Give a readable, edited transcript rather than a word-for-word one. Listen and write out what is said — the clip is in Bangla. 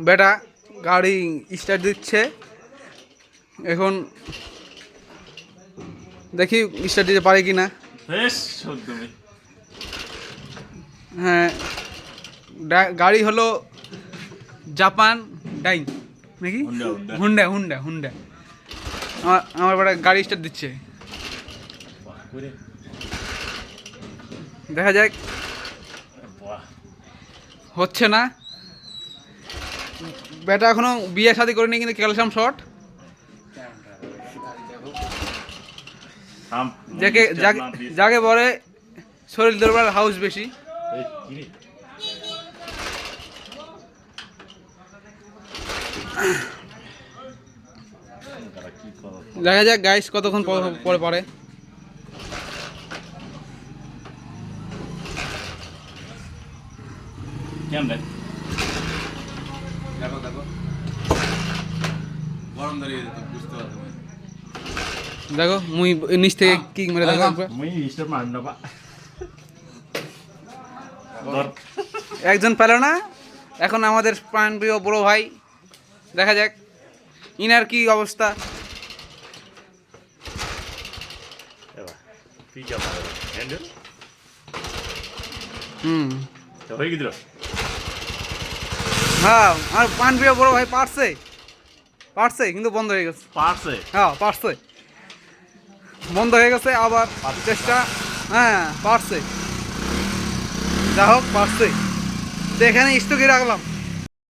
বেটা গাড়ি স্টার্ট দিচ্ছে। এখন দেখি স্টার্ট দিতে পারে কি না। হ্যাঁ, গাড়ি হলো জাপান ডাইং নাকি, হুন্ডা হুন্ডা হুন্ডা। আমার বেটা গাড়ি স্টার্ট দিচ্ছে, দেখা যাক। হচ্ছে না, বেটা এখনো বিয়ে শাদি করেনি কিন্তু ক্যালসিয়াম শর্ট। যাকে যাকে বলে শরীর দরবার হাউস বেশি। দেখা যাক গাইস কতক্ষণ পরে পরে। দেখো মুই নিচ থেকে কিক মেরে দেখো একজন পেল না। এখন আমাদের প্রাণপ্রিয় বড় ভাই, দেখা যাক ইনার কি অবস্থা। হ্যাঁ, আমার প্রাণপ্রিয় বড় ভাই পারছে পারছে কিন্তু বন্ধ হয়ে গেছে। হ্যাঁ পারছে, বন্ধ হয়ে গেছে। আবার চেষ্টা, হ্যাঁ পারছে, যা হোক পারছে। তো এখানে স্টকে রাখলাম।